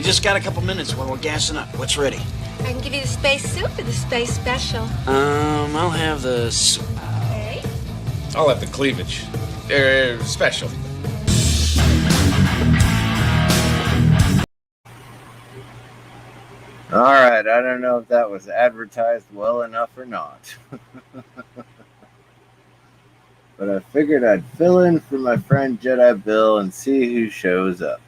just got a couple minutes while we're gassing up. What's ready? I can give you the space soup or the space special. I'll have the soup. Okay. I'll have the cleavage. Special. All right, I don't know if that was advertised well enough or not. But I figured I'd fill in for my friend Jedi Bill and see who shows up.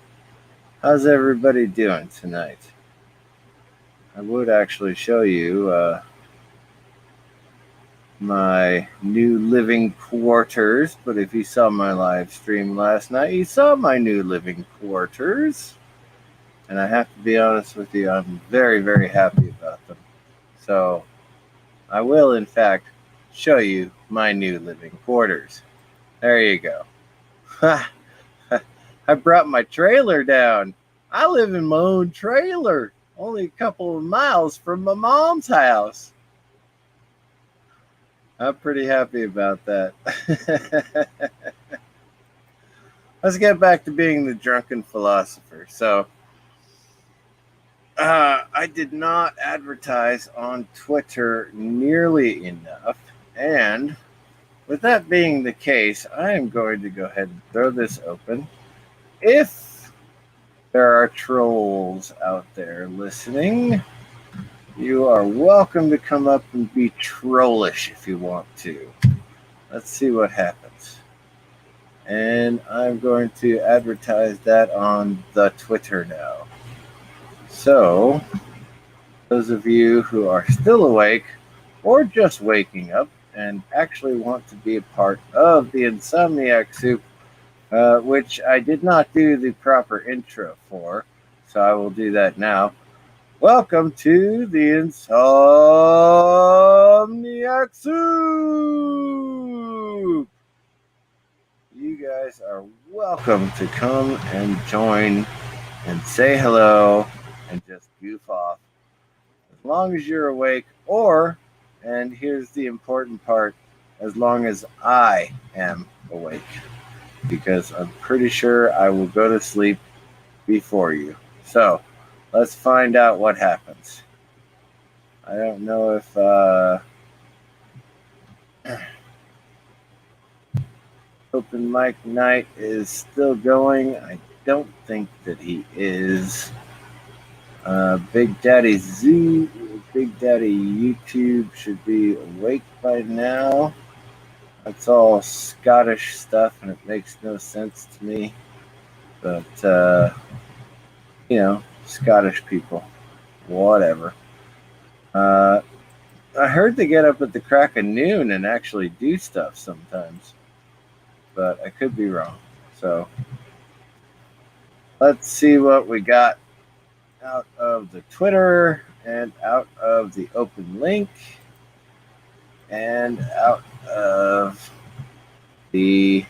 How's everybody doing tonight? I would actually show you my new living quarters, but if you saw my live stream last night, you saw my new living quarters. And I have to be honest with you, I'm very, very happy about them. So I will, in fact, show you my new living quarters. There you go. I brought my trailer down. I live in my own trailer, only a couple of miles from my mom's house. I'm pretty happy about that. Let's get back to being the drunken philosopher. So, I did not advertise on Twitter nearly enough, and with that being the case, I am going to go ahead and throw this open. If there are trolls out there listening, you are welcome to come up and be trollish if you want to. Let's see what happens. And I'm going to advertise that on the Twitter now. So, those of you who are still awake or just waking up and actually want to be a part of the Insomniac Soup, which I did not do the proper intro for, so I will do that now. Welcome to the Insomniac Soup! You guys are welcome to come and join and say hello and just goof off as long as you're awake, or, and here's the important part, as long as I am awake, because I'm pretty sure I will go to sleep before you. So let's find out what happens. I don't know if open mic night is still going. I don't think that he is. Big Daddy YouTube should be awake by now. That's all Scottish stuff, and it makes no sense to me. But, Scottish people, whatever. I heard they get up at the crack of noon and actually do stuff sometimes, but I could be wrong. So let's see what we got out of the Twitter and out of the open link and out of the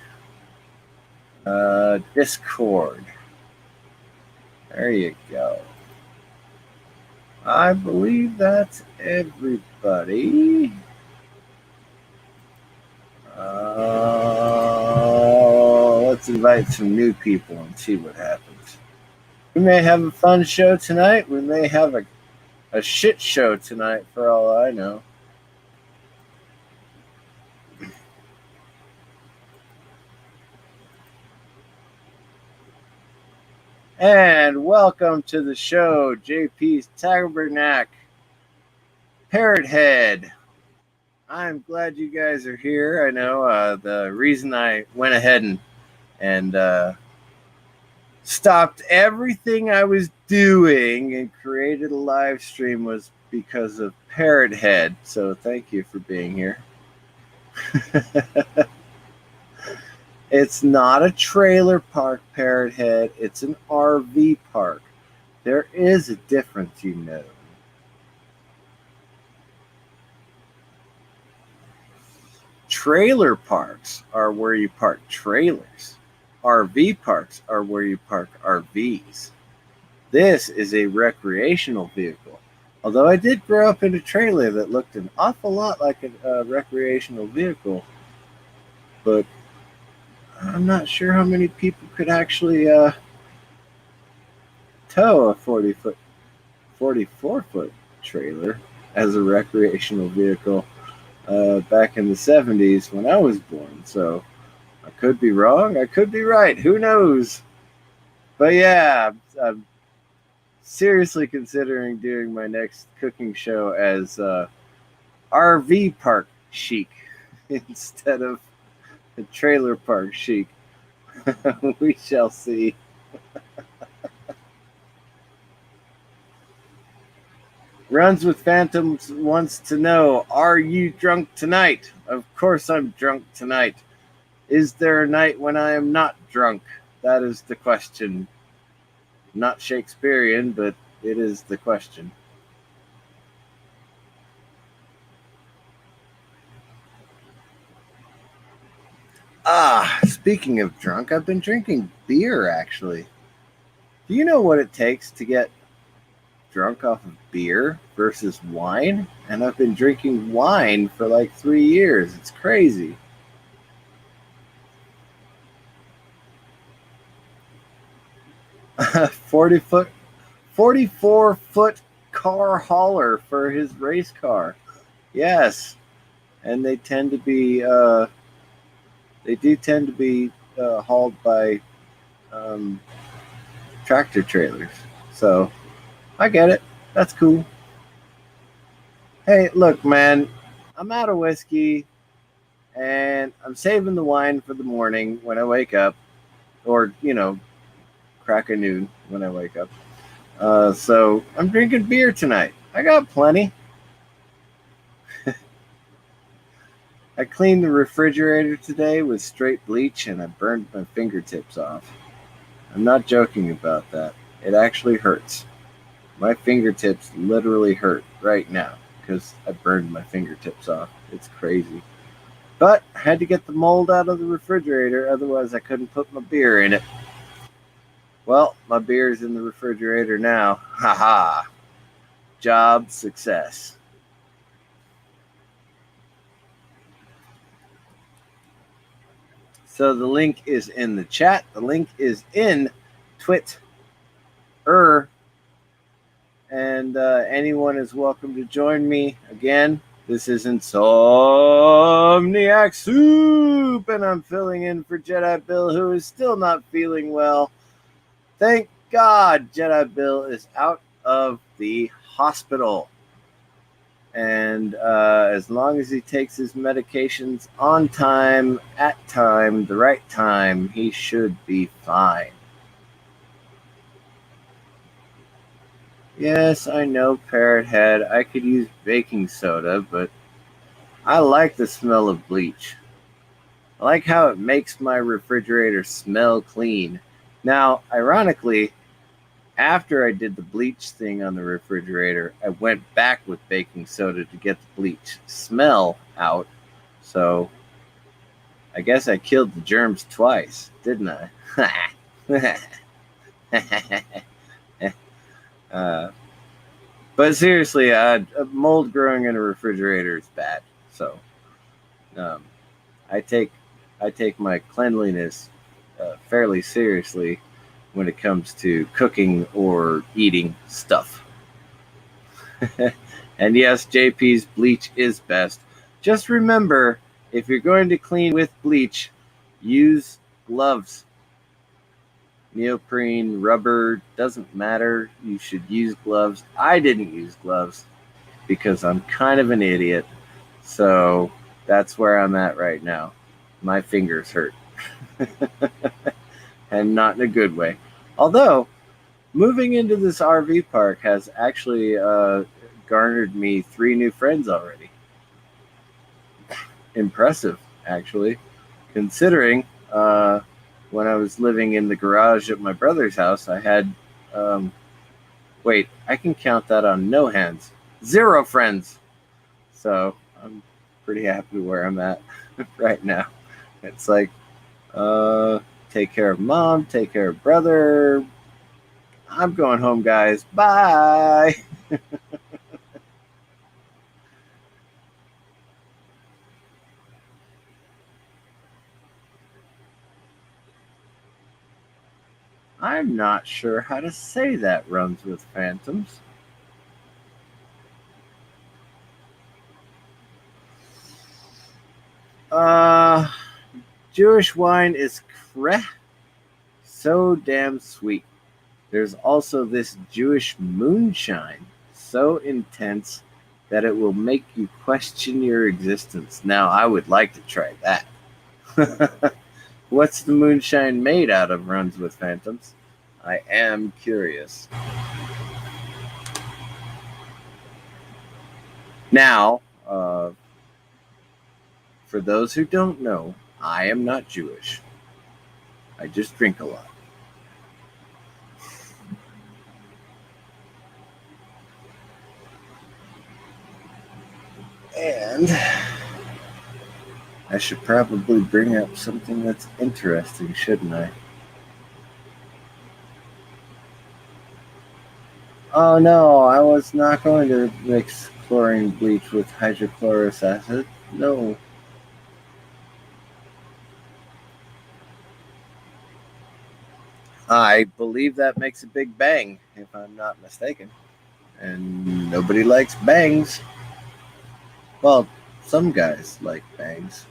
Discord. There you go. I believe that's everybody. Let's invite some new people and see what happens. We may have a fun show tonight. We may have a shit show tonight, for all I know. And welcome to the show, JP's Tabernacle, Parrot Head. I'm glad you guys are here. I know the reason I went ahead and stopped everything I was doing and created a live stream was because of Parrot Head. So thank you for being here. It's not a trailer park, Parrot Head. It's an RV park. There is a difference, you know. Trailer parks are where you park trailers. RV parks are where you park RVs. This is a recreational vehicle. Although I did grow up in a trailer that looked an awful lot like a recreational vehicle, but I'm not sure how many people could actually tow a 44-foot trailer as a recreational vehicle back in the 70s when I was born. So I could be wrong. I could be right. Who knows? But yeah, I'm seriously considering doing my next cooking show as RV park chic instead of the trailer park chic. We shall see. Runs with Phantoms wants to know, are you drunk tonight? Of course I'm drunk tonight. Is there a night when I am not drunk? That is the question. Not Shakespearean, but it is the question. Speaking of drunk, I've been drinking beer actually. Do you know what it takes to get drunk off of beer versus wine? And I've been drinking wine for like 3 years. It's crazy. 40-foot, 44-foot car hauler for his race car. Yes, and they tend to be hauled by tractor trailers. So I get it. That's cool. Hey, look, man, I'm out of whiskey and I'm saving the wine for the morning when I wake up, or crack of noon when I wake up. So I'm drinking beer tonight. I got plenty. I cleaned the refrigerator today with straight bleach and I burned my fingertips off. I'm not joking about that. It actually hurts. My fingertips literally hurt right now because I burned my fingertips off. It's crazy. But I had to get the mold out of the refrigerator, otherwise I couldn't put my beer in it. Well, my beer's in the refrigerator now. Haha. Job success. So the link is in the chat. The link is in Twitter. And anyone is welcome to join me again. This is Insomniac Soup, and I'm filling in for Jedi Bill, who is still not feeling well. Thank God Jedi Bill is out of the hospital. And as long as he takes his medications on time, at time, the right time, he should be fine. Yes, I know, Parrot Head. I could use baking soda, but I like the smell of bleach. I like how it makes my refrigerator smell clean. Now, ironically, after I did the bleach thing on the refrigerator, I went back with baking soda to get the bleach smell out. So I guess I killed the germs twice, didn't I? But seriously, mold growing in a refrigerator is bad. So I take my cleanliness fairly seriously when it comes to cooking or eating stuff. And yes, JP's bleach is best. Just remember, if you're going to clean with bleach, use gloves. Neoprene, rubber, doesn't matter. You should use gloves. I didn't use gloves because I'm kind of an idiot. So that's where I'm at right now. My fingers hurt. And not in a good way. Although, moving into this RV park has actually garnered me 3 new friends already. Impressive, actually, considering when I was living in the garage at my brother's house, I had, I can count that on no hands. 0 friends. So I'm pretty happy where I'm at right now. It's like, take care of mom, take care of brother. I'm going home, guys. Bye. I'm not sure how to say that. Runs with phantoms. Uh, Jewish wine is so damn sweet. There's also this Jewish moonshine, so intense that it will make you question your existence. Now, I would like to try that. What's the moonshine made out of? Runs with phantoms. I am curious. Now, for those who don't know, I am not Jewish. I just drink a lot. And I should probably bring up something that's interesting, shouldn't I? Oh no, I was not going to mix chlorine bleach with hydrochlorous acid. No. I believe that makes a big bang, if I'm not mistaken. And nobody likes bangs. Well, some guys like bangs.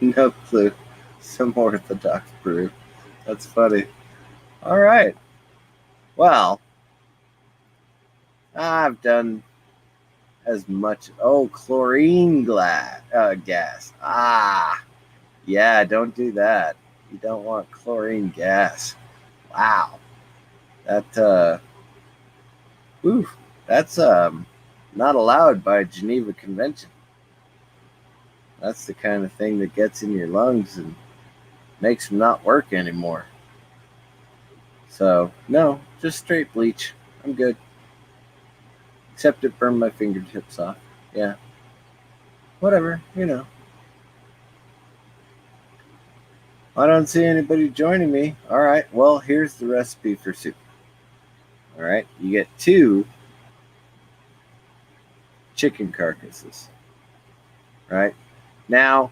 No clue. Some orthodox brew. That's funny. All right. Well, I've done as much. Oh, chlorine gas. Yeah, don't do that. You don't want chlorine gas. Wow. That's not allowed by Geneva Convention. That's the kind of thing that gets in your lungs and makes them not work anymore. So, no, just straight bleach. I'm good. Except it burned my fingertips off. Yeah. Whatever, I don't see anybody joining me. All right, well, here's the recipe for soup. All right, you get 2 chicken carcasses. Right? Now,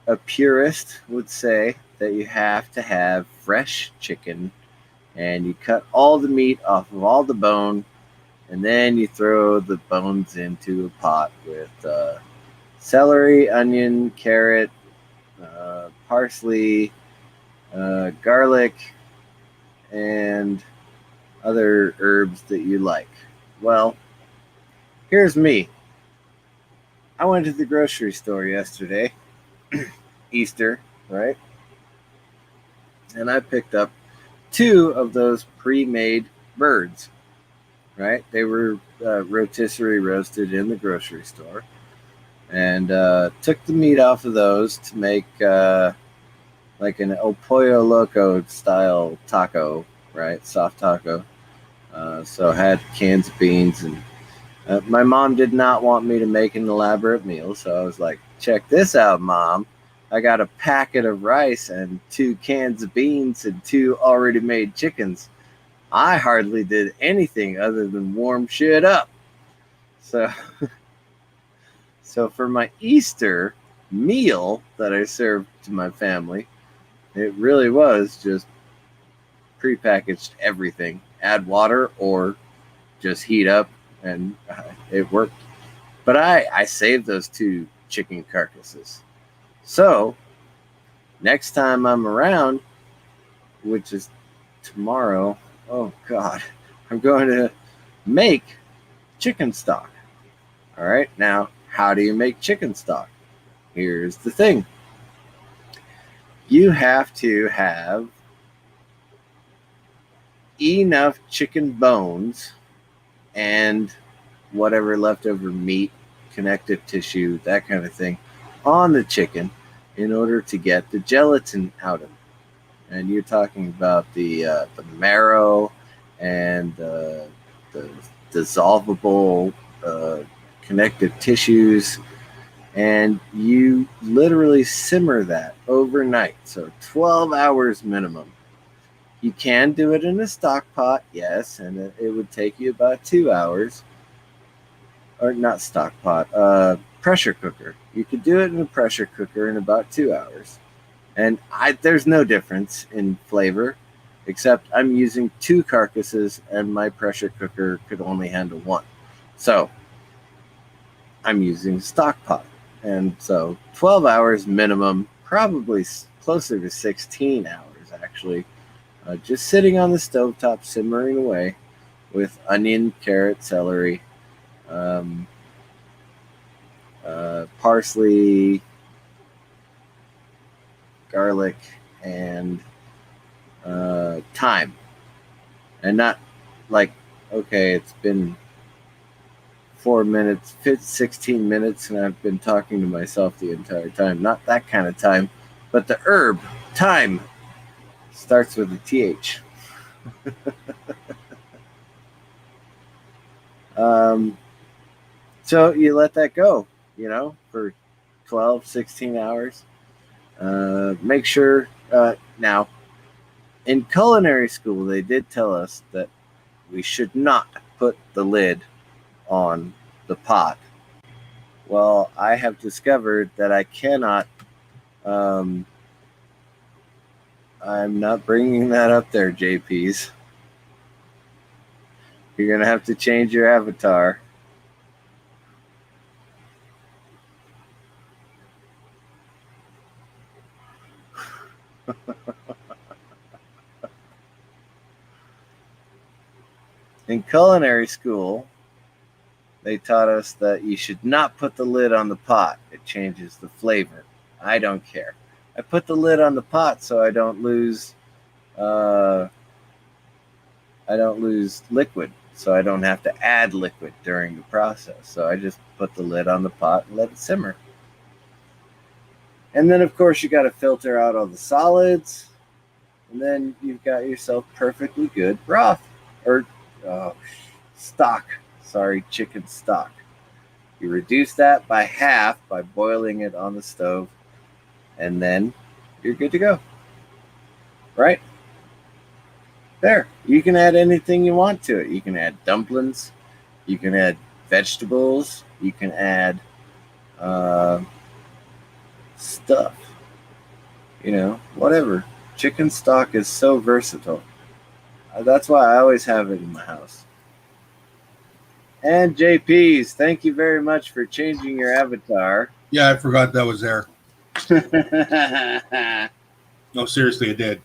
a purist would say that you have to have fresh chicken and you cut all the meat off of all the bone and then you throw the bones into a pot with celery, onion, carrot, parsley, garlic, and other herbs that you like. Well, here's me. I went to the grocery store yesterday, Easter, right? And I picked up 2 of those pre-made birds, right? They were rotisserie roasted in the grocery store. And took the meat off of those to make like an El Pollo Loco style taco, right? Soft taco. So I had cans of beans and my mom did not want me to make an elaborate meal, so I was like, check this out, Mom. I got a packet of rice and 2 cans of beans and 2 already made chickens. I hardly did anything other than warm shit up. So for my Easter meal that I served to my family, it really was just prepackaged everything. Add water or just heat up. And it worked. But I saved those 2 chicken carcasses. So, next time I'm around, which is tomorrow, oh God, I'm going to make chicken stock. All right, now, how do you make chicken stock? Here's the thing. You have to have enough chicken bones and whatever leftover meat, connective tissue, that kind of thing, on the chicken in order to get the gelatin out of it. And you're talking about the marrow and the dissolvable connective tissues, and you literally simmer that overnight, so 12 hours minimum. You can do it in a stock pot, yes, and it would take you about 2 hours. Or not stock pot, pressure cooker. You could do it in a pressure cooker in about 2 hours. And there's no difference in flavor, except I'm using 2 carcasses and my pressure cooker could only handle 1. So I'm using stock pot. And so 12 hours minimum, probably closer to 16 hours actually, just sitting on the stovetop simmering away with onion, carrot, celery, parsley, garlic, and thyme. And not like, okay, it's been 4 minutes, 16 minutes, and I've been talking to myself the entire time. Not that kind of time, but the herb, thyme, starts with a TH. So you let that go, for 12, 16 hours. Make sure, now, in culinary school, they did tell us that we should not put the lid on the pot. Well, I have discovered that I cannot. I'm not bringing that up there, JPs. You're going to have to change your avatar. In culinary school, they taught us that you should not put the lid on the pot. It changes the flavor. I don't care. I put the lid on the pot so I don't lose liquid. So I don't have to add liquid during the process. So I just put the lid on the pot and let it simmer. And then, of course, you got to filter out all the solids. And then you've got yourself perfectly good broth. Or stock. Sorry, chicken stock. You reduce that by half by boiling it on the stove. And then you're good to go. Right? There. You can add anything you want to it. You can add dumplings. You can add vegetables. You can add stuff. Whatever. Chicken stock is so versatile. That's why I always have it in my house. And JP's, thank you very much for changing your avatar. Yeah, I forgot that was there. No, seriously, I did.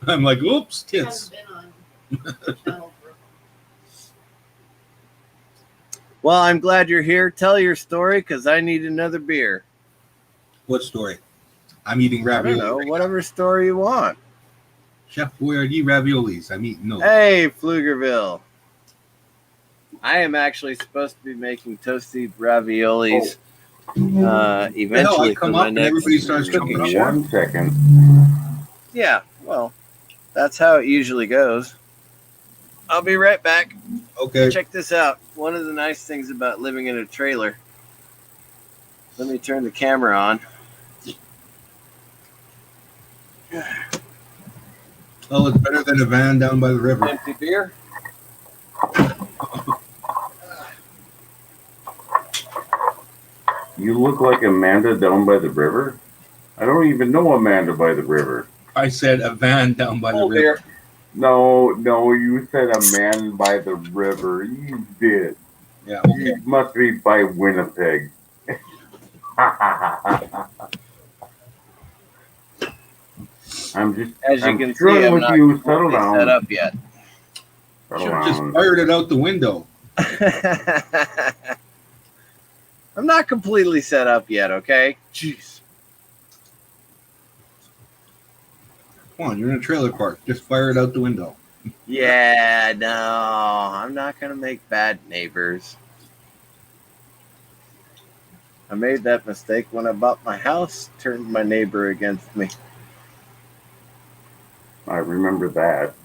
I'm like, oops, tits. Well, I'm glad you're here. Tell your story, because I need another beer. What story? I'm eating ravioli. I don't know, whatever story you want. Chef Boyardee raviolis. I'm eating those. Hey, Pflugerville. I am actually supposed to be making toasty raviolis eventually. I come up and everybody starts jumping up. 1 second. Yeah, well, that's how it usually goes. I'll be right back. Okay. Check this out. One of the nice things about living in a trailer. Let me turn the camera on. Oh, it's better than a van down by the river. Empty beer. You look like Amanda down by the river. I don't even know Amanda by the river. I said a van down by the river. Beer. No, you said a man by the river. You did. Yeah. Okay. You must be by Winnipeg. I'm just. As you I'm can see, screwing I'm with not you. Settle down. set up yet. Settle Should have just down. fired it out the window. I'm not completely set up yet, okay? Jeez. Come on, you're in a trailer park. Just fire it out the window. Yeah, no, I'm not going to make bad neighbors. I made that mistake when I bought my house, turned my neighbor against me. I remember that.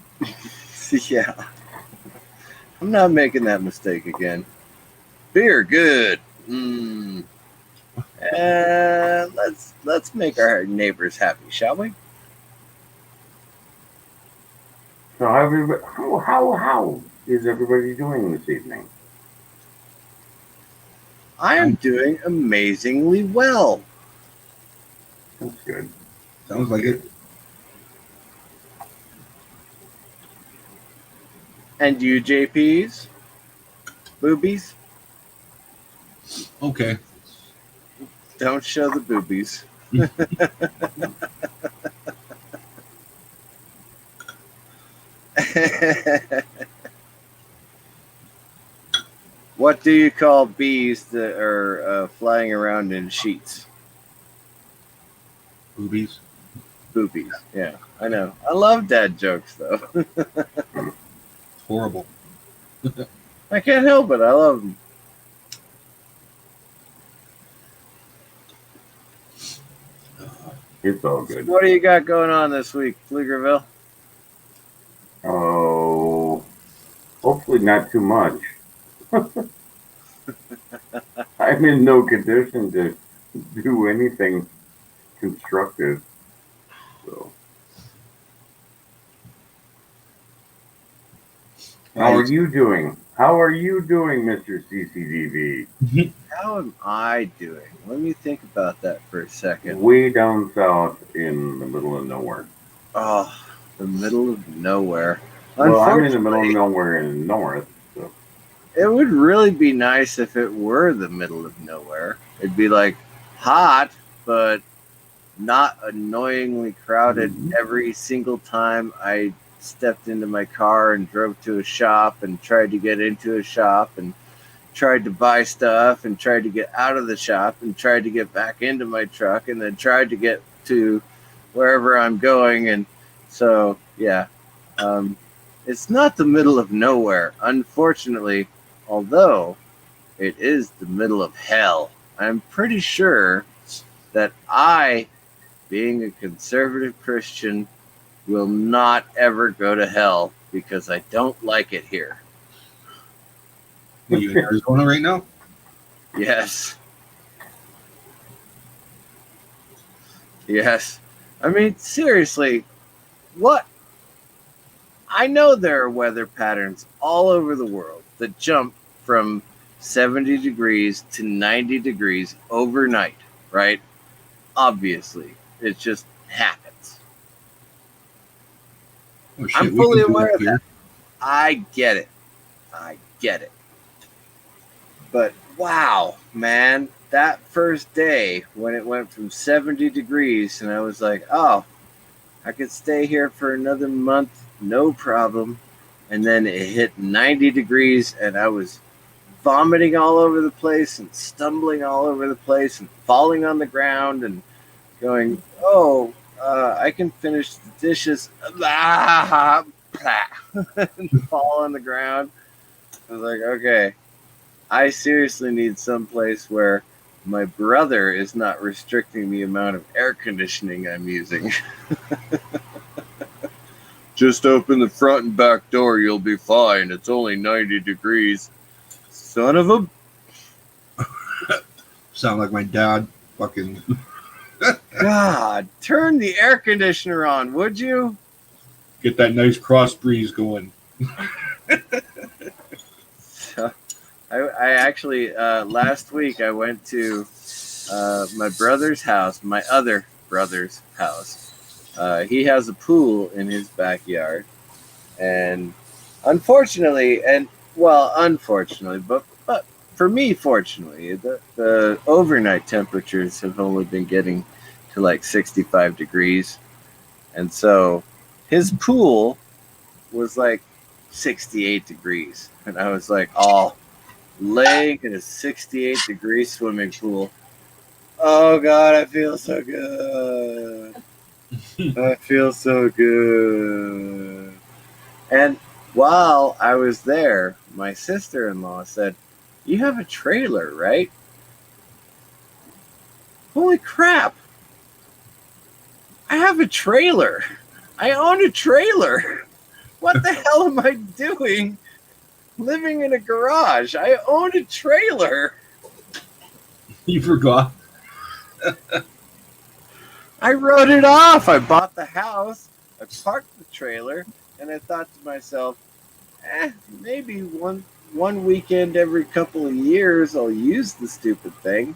Yeah. I'm not making that mistake again. Beer, good. And let's make our neighbors happy, shall we? So how is everybody doing this evening? I am doing amazingly well. That's good. Sounds like it. And you, JPs? Boobies? Okay. Don't show the boobies. What do you call bees that are flying around in sheets? Boobies. Boobies. Yeah, I know. I love dad jokes, though. Horrible. I can't help it. I love them. It's all good. What do you got going on this week, Pflugerville? Oh, hopefully not too much. I'm in no condition to do anything constructive. So, how are you doing? How are you doing, Mr. CCDV? How am I doing? Let me think about that for a second. Way down south in the middle of nowhere. Oh, the middle of nowhere. Well, I'm in the middle of nowhere in the north. So. It would really be nice if it were the middle of nowhere. It'd be like hot, but not annoyingly crowded every single time I stepped into my car and drove to a shop and tried to get into a shop and tried to buy stuff and tried to get out of the shop and tried to get back into my truck and then tried to get to wherever I'm going. And so, yeah, it's not the middle of nowhere, unfortunately, although it is the middle of hell. I'm pretty sure that I, being a conservative Christian, will not ever go to hell because I don't like it here. Are you in Arizona right now? Yes. Yes. I mean, seriously, what? I know there are weather patterns all over the world that jump from 70 degrees to 90 degrees overnight, right? Obviously, it just happens. Oh, shit, I'm fully aware of that. I get it. I get it. But wow, man, that first day when it went from 70 degrees and I was like, oh, I could stay here for another month, no problem. And then it hit 90 degrees and I was vomiting all over the place and stumbling all over the place and falling on the ground and going, oh, I can finish the dishes. And fall on the ground. I was like, okay, I seriously need someplace where my brother is not restricting the amount of air conditioning I'm using. Just open the front and back door, you'll be fine. It's only 90 degrees. Son of a... Sound like my dad. Fucking. God, turn the air conditioner on, would you? Get that nice cross breeze going. So, I actually, last week I went to my brother's house, my other brother's house. He has a pool in his backyard. And unfortunately, but for me, fortunately, the overnight temperatures have only been getting to like 65 degrees. And so his pool was like 68 degrees. And I was like, oh, laying in a 68-degree swimming pool. Oh, God, I feel so good. I feel so good. And while I was there, my sister-in-law said, you have a trailer, right? Holy crap. I have a trailer. I own a trailer. What the hell am I doing living in a garage? I own a trailer. You forgot. I wrote it off. I bought the house. I parked the trailer. And I thought to myself, maybe one weekend every couple of years, I'll use the stupid thing.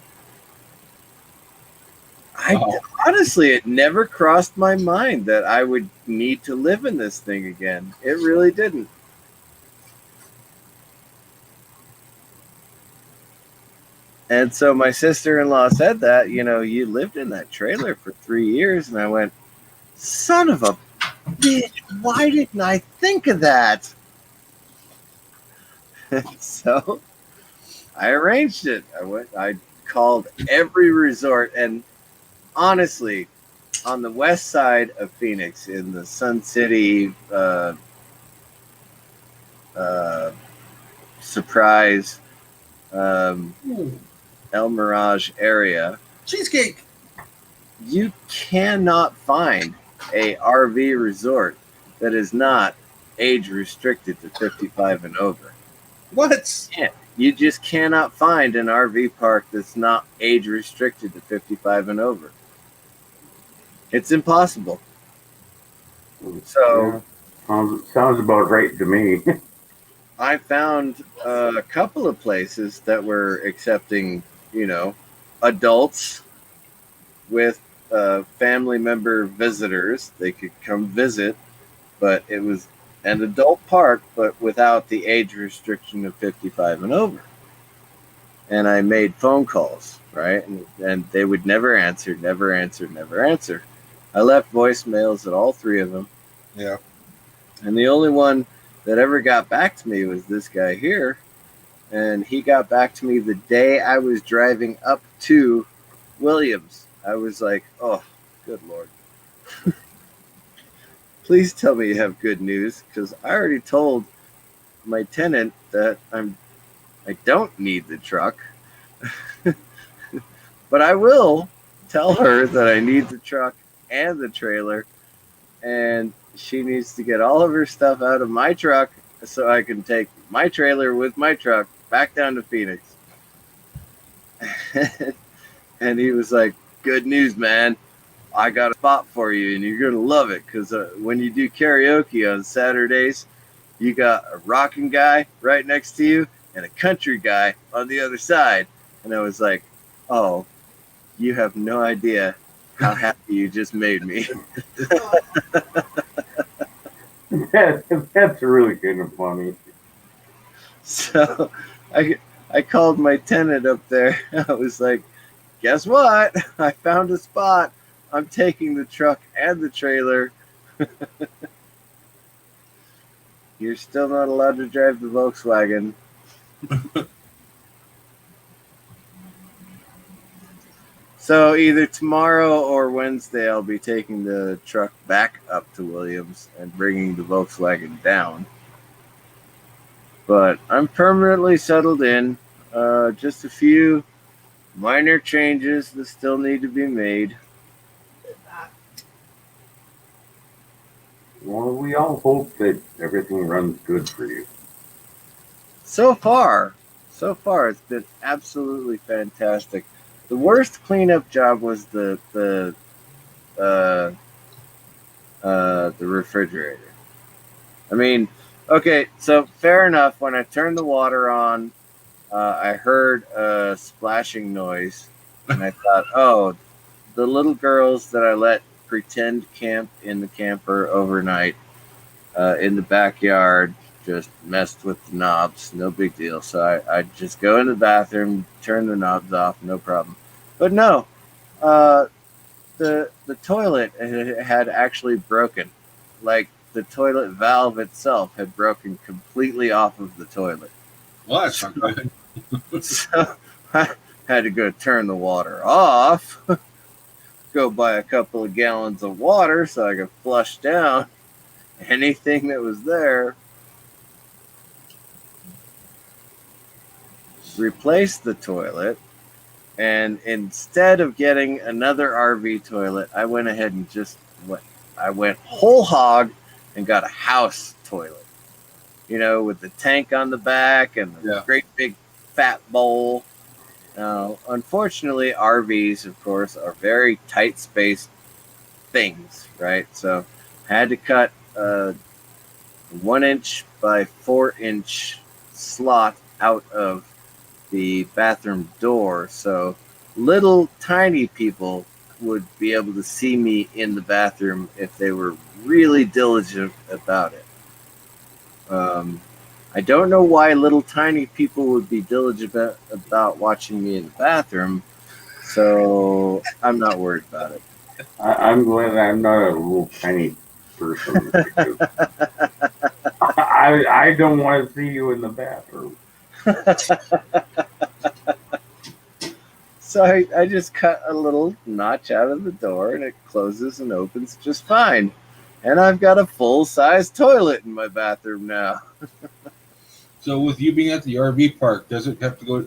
Oh. Honestly, it never crossed my mind that I would need to live in this thing again. It really didn't. And so my sister-in-law said that, you lived in that trailer for 3 years. And I went, son of a bitch, why didn't I think of that? So I arranged it. I called every resort. And honestly, on the west side of Phoenix, in the Sun City, Surprise, Ooh, El Mirage area, cheesecake. you cannot find a RV resort that is not age restricted to 55 and over. What? Yeah, you just cannot find an RV park that's not age restricted to 55 and over. It's impossible. So Yeah, sounds about right to me. I found a couple of places that were accepting, adults with family member visitors. They could come visit, but it was an adult park, but without the age restriction of 55 and over. And I made phone calls, right? And they would never answer, never answer, never answer. I left voicemails at all three of them. Yeah. And the only one that ever got back to me was this guy here. And he got back to me the day I was driving up to Williams. I was like, oh, good Lord. Please tell me you have good news, because I already told my tenant that I don't need the truck. But I will tell her that I need the truck and the trailer, and she needs to get all of her stuff out of my truck so I can take my trailer with my truck back down to Phoenix. And he was like, good news, man. I got a spot for you, and you're going to love it, because when you do karaoke on Saturdays, you got a rocking guy right next to you and a country guy on the other side. And I was like, oh, you have no idea how happy you just made me. That's really kind of funny. So I called my tenant up there. I was like, guess what? I found a spot. I'm taking the truck and the trailer. You're still not allowed to drive the Volkswagen. So either tomorrow or Wednesday, I'll be taking the truck back up to Williams and bringing the Volkswagen down. But I'm permanently settled in. Just a few minor changes that still need to be made. Well, we all hope that everything runs good for you. So far, it's been absolutely fantastic. The worst cleanup job was the refrigerator. I mean, okay, so fair enough. When I turned the water on, I heard a splashing noise, and I thought, oh, the little girls that I let pretend camp in the camper overnight in the backyard just messed with the knobs. No big deal. So I just go in the bathroom, turn the knobs off, no problem. But no, uh, the toilet had actually broken. Like the toilet valve itself had broken completely off of the toilet. Well, that's not good. So I had to go turn the water off, go buy a couple of gallons of water so I could flush down anything that was there, replace the toilet, and instead of getting another RV toilet, I went ahead and I went whole hog and got a house toilet, with the tank on the back and the great big fat bowl. Now, unfortunately, RVs, of course, are very tight spaced things, right? So I had to cut a 1 inch by 4 inch slot out of the bathroom door, so little tiny people would be able to see me in the bathroom if they were really diligent about it. I don't know why little tiny people would be diligent about watching me in the bathroom, so I'm not worried about it. I'm glad I'm not a little tiny person. Because I don't want to see you in the bathroom. So I just cut a little notch out of the door and it closes and opens just fine. And I've got a full-size toilet in my bathroom now. So with you being at the RV park, does it have to go?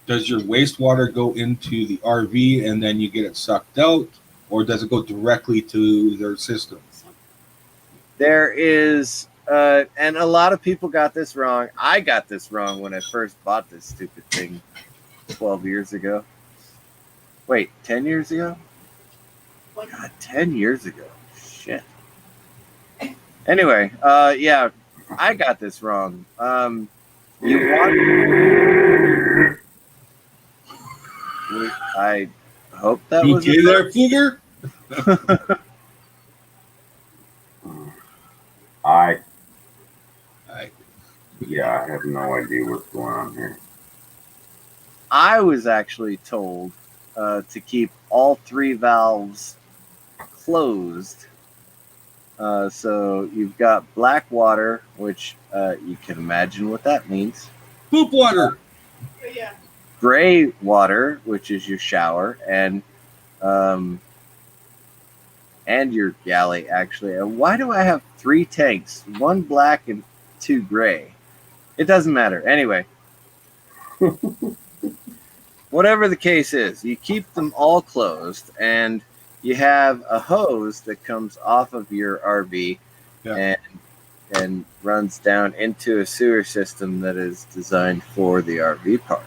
Does your wastewater go into the RV and then you get it sucked out, or does it go directly to their systems? There is, and a lot of people got this wrong. I got this wrong when I first bought this stupid thing 12 years ago. Wait, 10 years ago? God, 10 years ago. Shit. Anyway, yeah, I got this wrong. You want... I hope that You was... okay there, Fluger? I I have no idea what's going on here. I was actually told to keep all 3 valves closed. So you've got black water, which you can imagine what that means. poop water. Gray water, which is your shower, and your galley, actually. And why do I have 3 tanks? 1 black and 2 gray. It doesn't matter. Anyway. Whatever the case is, you keep them all closed, and you have a hose that comes off of your RV and runs down into a sewer system that is designed for the RV park.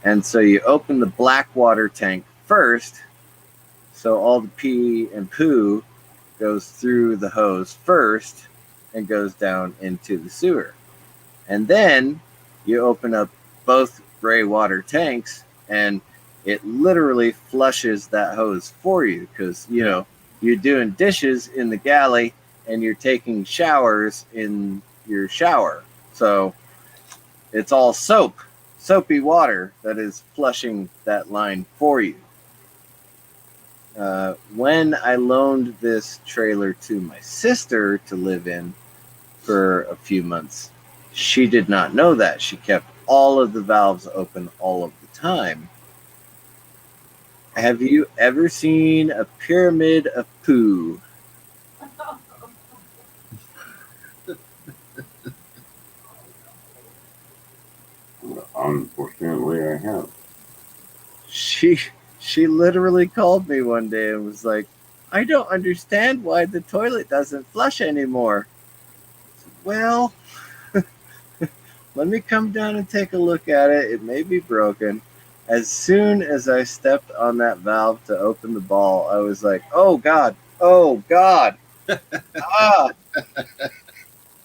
And so you open the black water tank first, so all the pee and poo goes through the hose first and goes down into the sewer. And then you open up both gray water tanks, and it literally flushes that hose for you, because you're doing dishes in the galley and you're taking showers in your shower, so it's all soapy water that is flushing that line for you. When I loaned this trailer to my sister to live in for a few months, she did not know that. She kept all of the valves open all of the time. Have you ever seen a pyramid of poo? Unfortunately, I have. She literally called me one day and was like, I don't understand why the toilet doesn't flush anymore. Well, let me come down and take a look at it. It may be broken. As soon as I stepped on that valve to open the ball, I was like, oh God, ah,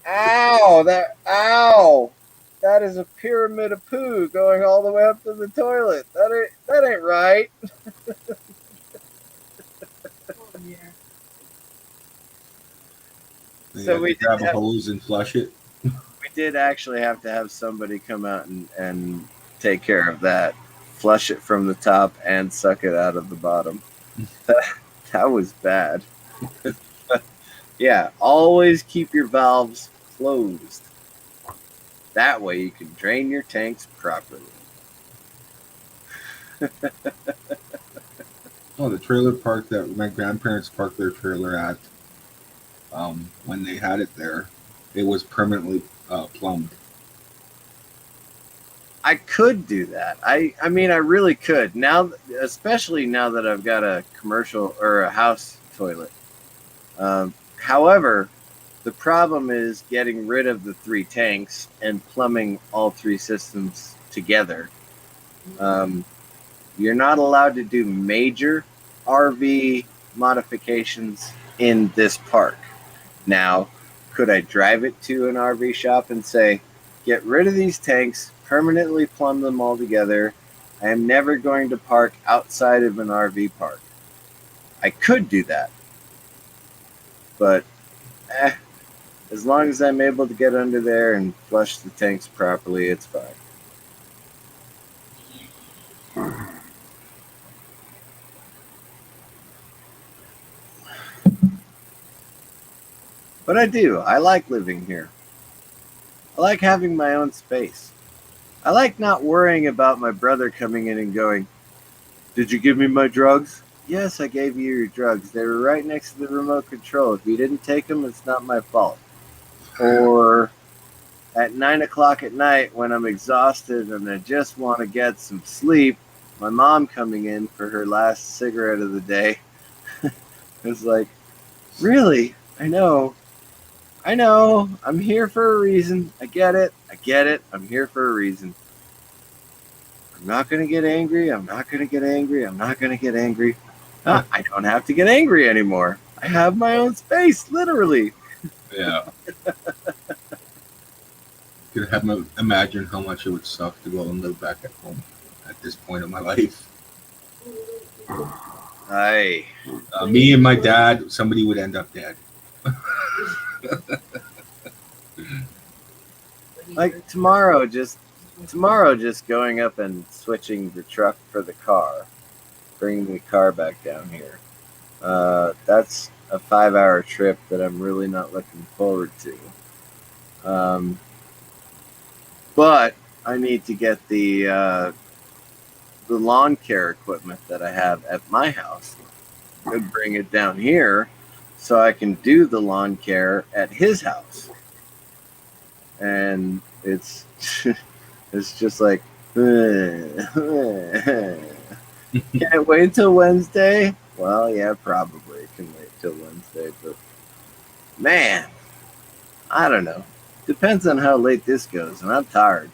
ow. That is a pyramid of poo going all the way up to the toilet. That ain't right. So we grab a hose and flush it. We did actually have to have somebody come out and take care of that. Flush it from the top and suck it out of the bottom. That was bad. Yeah, always keep your valves closed. That way you can drain your tanks properly. Oh, the trailer park that my grandparents parked their trailer at, when they had it there, it was permanently plumbed. I could do that. I mean, I really could. Now, especially now that I've got a commercial or a house toilet. However, the problem is getting rid of the 3 tanks and plumbing all 3 systems together. You're not allowed to do major RV modifications in this park. Now, could I drive it to an RV shop and say, get rid of these tanks, permanently plumb them all together. I am never going to park outside of an RV park. I could do that, but as long as I'm able to get under there and flush the tanks properly, it's fine. But I do. I like living here. I like having my own space. I like not worrying about my brother coming in and going, "Did you give me my drugs?" "Yes, I gave you your drugs. They were right next to the remote control. If you didn't take them, it's not my fault." Or at 9 o'clock at night when I'm exhausted and I just want to get some sleep, my mom coming in for her last cigarette of the day. It's like, really? I know. I'm here for a reason. I get it. I'm here for a reason. I'm not going to get angry. I don't have to get angry anymore. I have my own space, literally. Yeah. Could have imagine how much it would suck to go and live back at home at this point of my life. Aye. Me and my dad, somebody would end up dead. Like tomorrow, just going up and switching the truck for the car, bringing the car back down here. That's a 5-hour trip that I'm really not looking forward to. But I need to get the lawn care equipment that I have at my house and bring it down here so I can do the lawn care at his house. And it's just like, can it wait till Wednesday? Well, yeah, probably it can wait till Wednesday, but man, I don't know. Depends on how late this goes, and I'm tired.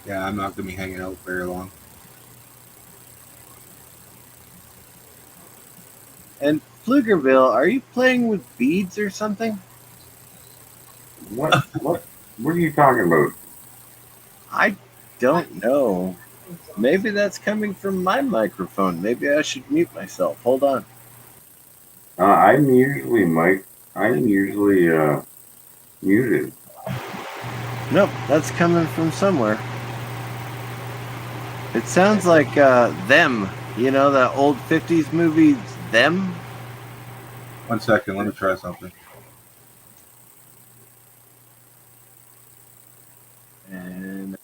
Yeah, I'm not going to be hanging out very long. And Pflugerville, are you playing with beads or something? What are you talking about? I don't know. Maybe that's coming from my microphone. Maybe I should mute myself. Hold on. I'm usually muted. Nope, that's coming from somewhere. It sounds like Them. You know, that old 50s movie, Them? 1 second, let me try something. And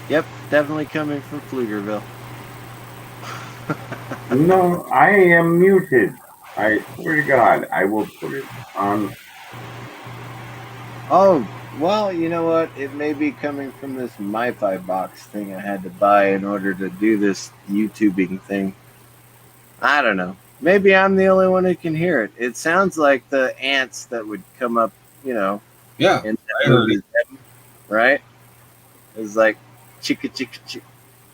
yep, definitely coming from Pflugerville. No, I am muted. I swear to God, I will put it on. Oh, well, you know what? It may be coming from this MiFi box thing I had to buy in order to do this YouTubing thing. I don't know. Maybe I'm the only one who can hear it. It sounds like the ants that would come up, you know, Yeah, in I that heard movie, right? It's like chicka chicka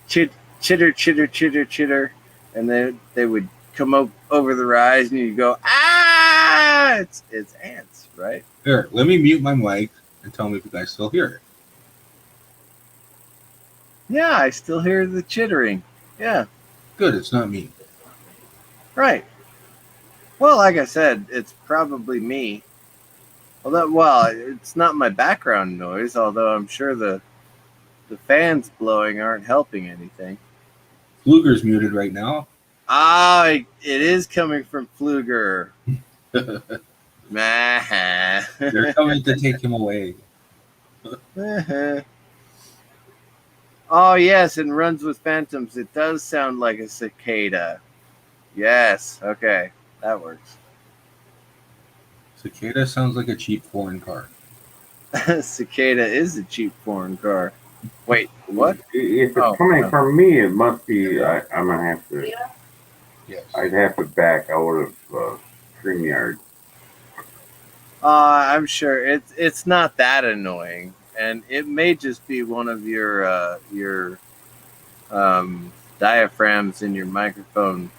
chitter chitter chitter chitter, and then they would come up over the rise, and you go, ah! It's ants, right? Here, let me mute my mic and tell me if you guys still hear it. Yeah, I still hear the chittering. Yeah, Good, it's not me. right. Well, like I said, it's probably me. Well, it's not my background noise, although I'm sure the fans blowing aren't helping anything. Fluger's muted right now. Ah, it is coming from Pfluger. They're coming to take him away. Oh, yes, and runs with phantoms. It does sound like a cicada. Yes, okay, that works. Cicada sounds like a cheap foreign car. Cicada is a cheap foreign car. Wait, what? If it's coming from me, it must be. I'm gonna have to. Yes. I'd have to back out of StreamYard. I'm sure it's not that annoying, and it may just be one of your diaphragms in your microphone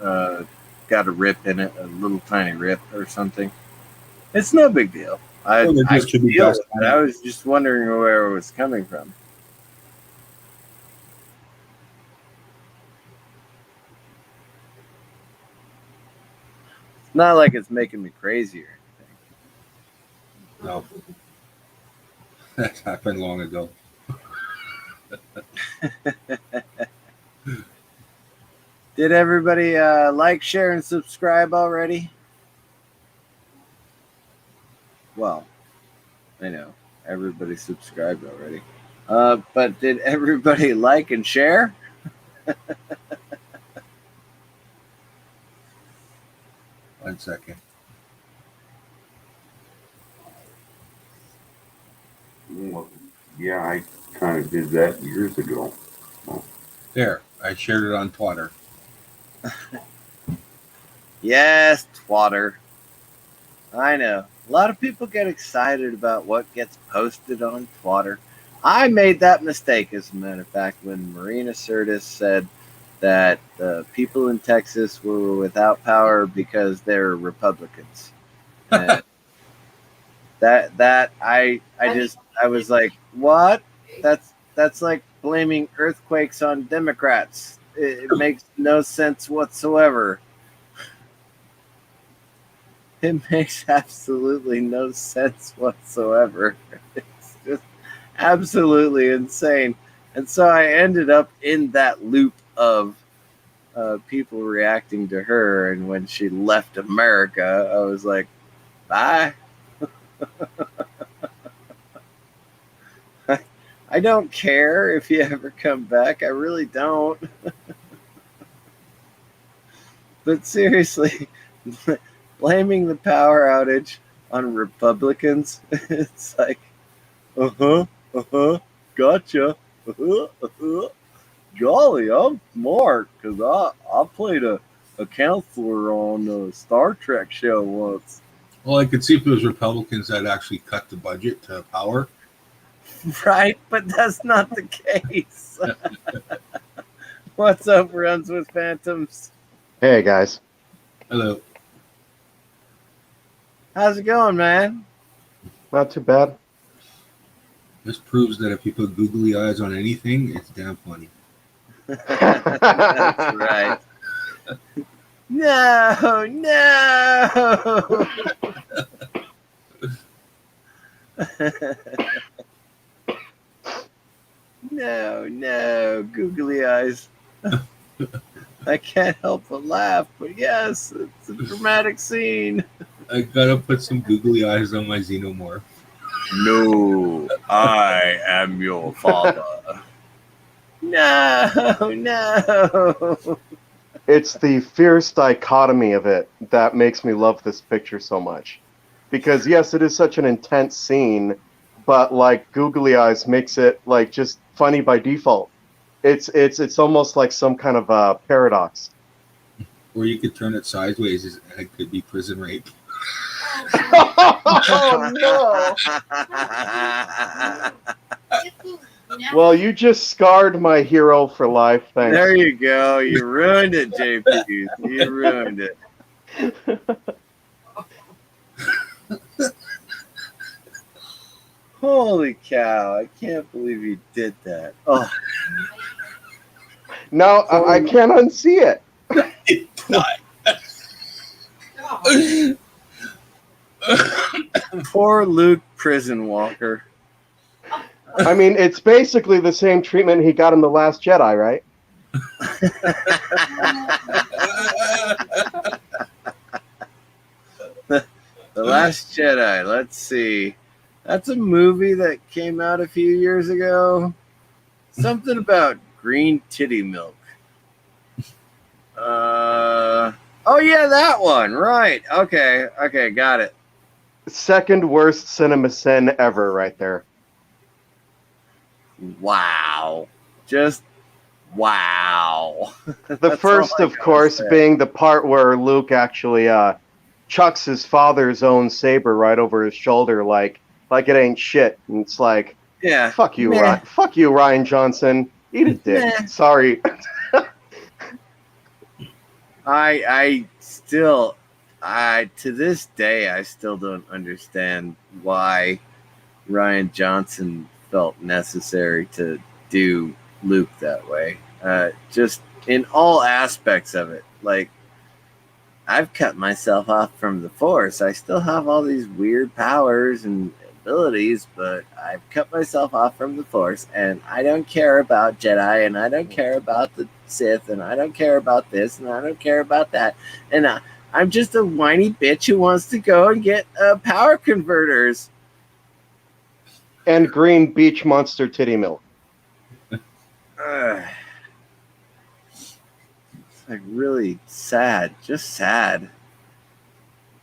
got a rip in it, a little tiny rip or something. It's no big deal. I Well, it I just should be feel best. it. I was just wondering where it was coming from. It's not like it's making me crazy or No, that happened long ago. Did everybody like, share, and subscribe already? Well, I know everybody subscribed already. But did everybody like and share? 1 second. Well, yeah, I kind of did that years ago. There, I shared it on Twitter. Yes, twatter. I know. A lot of people get excited about what gets posted on Twitter. I made that mistake, as a matter of fact, when Marina Sirtis said that the people in Texas were without power because they're Republicans. And I was like, what? That's like blaming earthquakes on Democrats. It makes no sense whatsoever. It makes absolutely no sense whatsoever. It's just absolutely insane. And so I ended up in that loop of people reacting to her. And when she left America, I was like, bye. I don't care if you ever come back. I really don't. But seriously, blaming the power outage on Republicans, it's like, gotcha. Golly, I'm smart because I played a counselor on a Star Trek show once. Well, I could see if it was Republicans that actually cut the budget to power. Right, but that's not the case. What's up, Runs with Phantoms? Hey guys. Hello. How's it going, man? Not too bad. This proves that if you put googly eyes on anything, it's damn funny. That's right. No. No, googly eyes. I can't help but laugh, but yes, it's a dramatic scene. I gotta put some googly eyes on my xenomorph. No, I am your father. No. It's the fierce dichotomy of it that makes me love this picture so much. Because yes, it is such an intense scene, but like googly eyes makes it like just funny by default. It's almost like some kind of paradox. Or you could turn it sideways and it could be prison rape. Oh no! Well, you just scarred my hero for life. Thanks. There you go. You ruined it, JP. You ruined it. Holy cow. I can't believe you did that. Oh. Now I can't unsee it. Poor Luke Prison Walker. I mean, it's basically the same treatment he got in The Last Jedi, right? The Last Jedi. Let's see. That's a movie that came out a few years ago. Something about green titty milk. Oh yeah, that one. Right. Okay, got it. Second worst cinema sin ever, right there. Wow. Just wow. The first, of course, being the part where Luke actually chucks his father's own saber right over his shoulder, like it ain't shit. And it's like, yeah, fuck you, Ryan. Fuck you, Ryan Johnson. Eat a dick. Sorry. I still, to this day, I still don't understand why Ryan Johnson felt necessary to do Luke that way. Just in all aspects of it. Like, I've cut myself off from the Force. I still have all these weird powers and abilities, but I've cut myself off from the Force, and I don't care about Jedi, and I don't care about the Sith, and I don't care about this, and I don't care about that. And I'm just a whiny bitch who wants to go and get power converters. And green beach monster titty milk. It's like really sad. Just sad.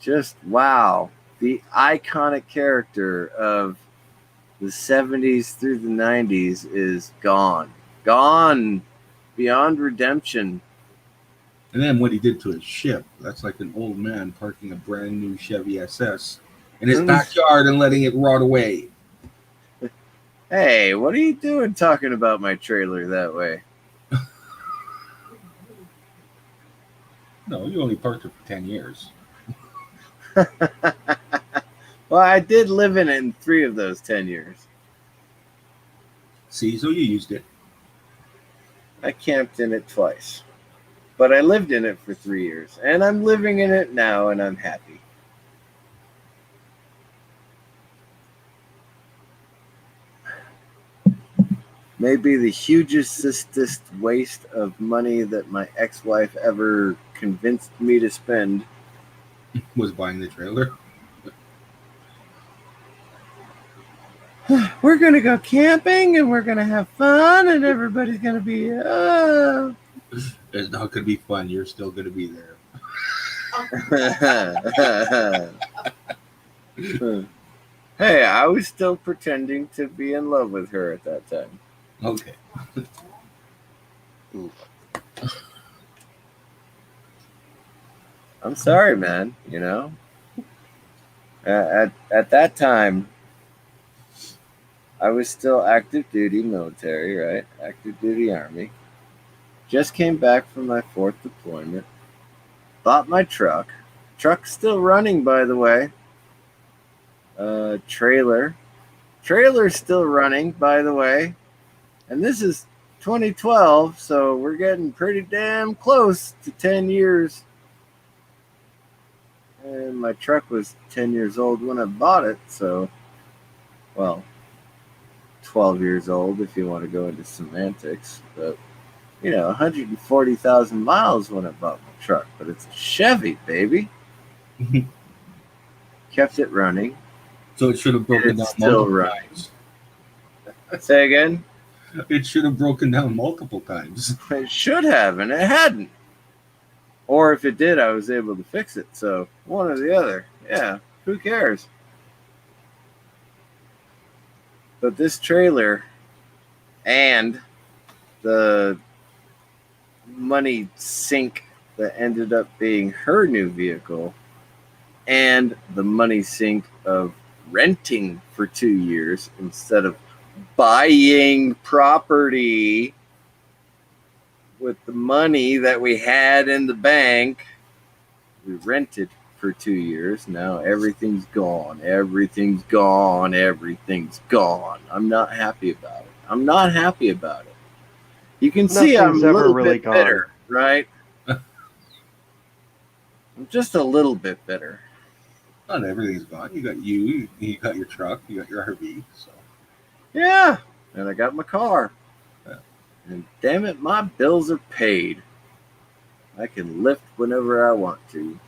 Just wow. The iconic character of the 70s through the 90s is gone. Gone. Beyond redemption. And then what he did to his ship, that's like an old man parking a brand new Chevy SS in his backyard and letting it rot away. Hey, what are you doing talking about my trailer that way? No, you only parked it for 10 years. Well, I did live in it in 3 of those 10 years. See, so you used it. I camped in it twice. But I lived in it for 3 years. And I'm living in it now, and I'm happy. Maybe the hugest waste of money that my ex-wife ever convinced me to spend. Was buying the trailer. We're going to go camping, and we're going to have fun, and everybody's going to be... It's not going to be fun. You're still going to be there. Hey, I was still pretending to be in love with her at that time. Okay. I'm sorry, man. You know, at that time, I was still active duty military, right? Active duty Army. Just came back from my 4th deployment. Bought my truck. Truck's still running, by the way. Trailer's still running, by the way. And this is 2012, so we're getting pretty damn close to 10 years. And my truck was 10 years old when I bought it, so, well, 12 years old if you want to go into semantics. But, 140,000 miles when I bought my truck. But it's a Chevy, baby. Kept it running. So it should have broken down multiple times. Say again? It should have broken down multiple times. It should have, and it hadn't. Or if it did, I was able to fix it. So one or the other. Yeah, who cares? But this trailer and the money sink that ended up being her new vehicle and the money sink of renting for 2 years instead of buying property with the money that we had in the bank. We rented for 2 years. Now everything's gone. Everything's gone. Everything's gone. I'm not happy about it. You can see I'm a little bit bitter, right? I'm just a little bit bitter. Not everything's gone. You got your truck, you got your RV. So yeah, and I got my car. Yeah. And damn it, my bills are paid. I can lift whenever I want to.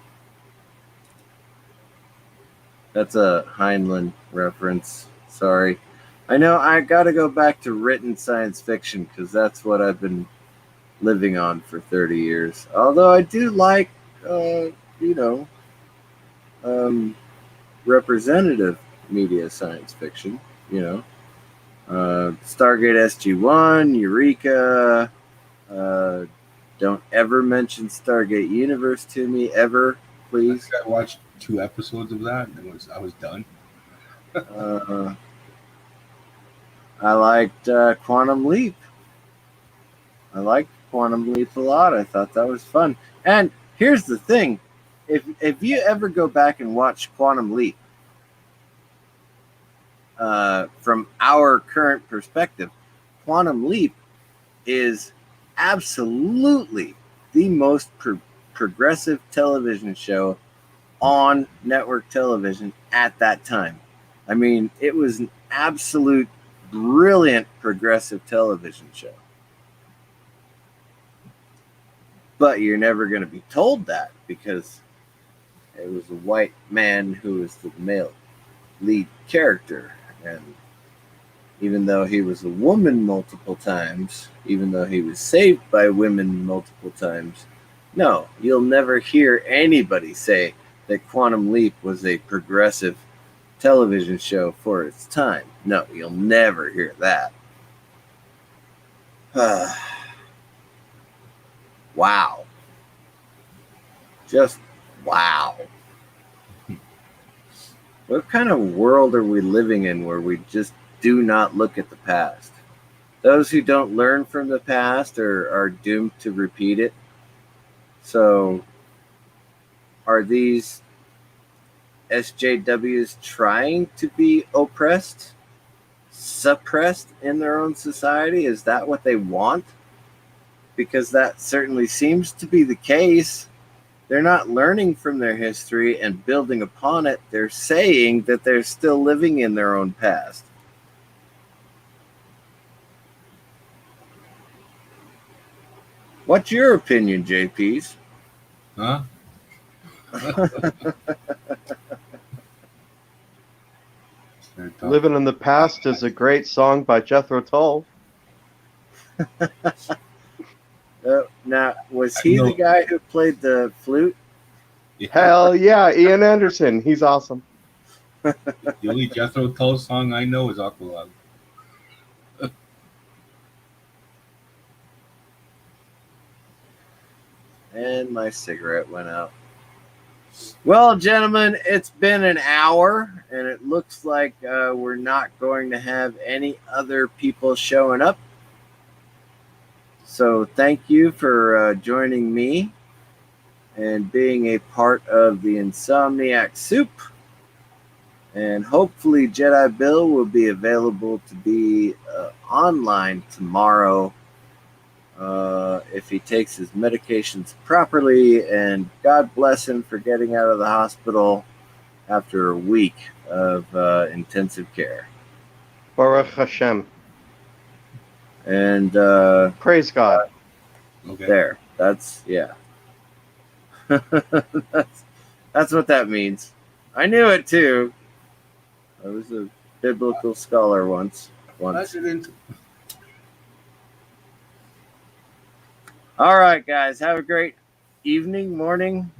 That's a Heinlein reference. Sorry. I know I got to go back to written science fiction because that's what I've been living on for 30 years. Although I do like, representative media science fiction, Stargate SG-1, Eureka. Don't ever mention Stargate Universe to me, ever, please. I watched 2 episodes of that and I was done. I liked Quantum Leap. I liked Quantum Leap a lot. I thought that was fun. And Here's the thing. If you ever go back and watch Quantum Leap, from our current perspective, Quantum Leap is absolutely the most progressive television show on network television at that time. I mean, it was an absolute brilliant progressive television show. But you're never going to be told that because it was a white man who was the male lead character. And even though he was a woman multiple times, even though he was saved by women multiple times, no, you'll never hear anybody say that Quantum Leap was a progressive television show for its time. No, you'll never hear that. Wow. Just wow. What kind of world are we living in where we just do not look at the past? Those who don't learn from the past are doomed to repeat it. So, are these SJWs trying to be oppressed, suppressed in their own society? Is that what they want? Because that certainly seems to be the case. They're not learning from their history and building upon it. They're saying that they're still living in their own past. What's your opinion, JPs? Huh? Living in the Past is a great song by Jethro Tull. Now, was he the guy who played the flute? Hell yeah, Ian Anderson. He's awesome. The only Jethro Tull song I know is Aqualung. And my cigarette went out. Well, gentlemen, it's been an hour, and it looks like we're not going to have any other people showing up. So thank you for joining me and being a part of the Insomniac Soup. And hopefully Jedi Bill will be available to be online tomorrow if he takes his medications properly. And God bless him for getting out of the hospital after a week of intensive care. Baruch Hashem. And praise God. Okay. There. That's, yeah. that's what that means. I knew it too. I was a biblical scholar once. All right, guys. Have a great evening, morning,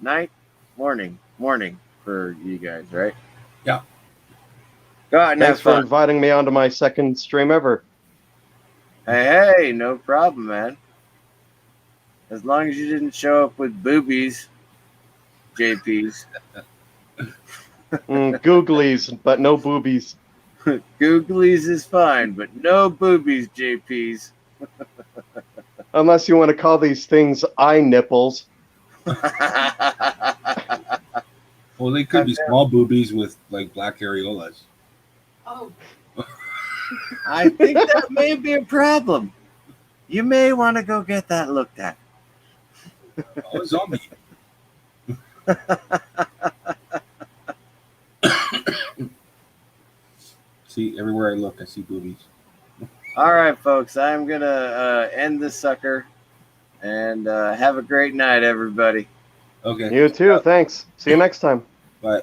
night, morning for you guys, right? Yeah. Go out and Thanks have for fun. inviting me onto my second stream ever. Hey, no problem, man. As long as you didn't show up with boobies, JPs. Googlies, but no boobies. Googlies is fine, but no boobies, JPs. Unless you want to call these things eye nipples. Well, they could be small boobies with like black areolas. Oh. I think that may be a problem. You may want to go get that looked at. Oh, it's on me. See, everywhere I look, I see boobies. All right, folks. I'm going to end this sucker. And have a great night, everybody. Okay. You too. Thanks. See you next time. Bye.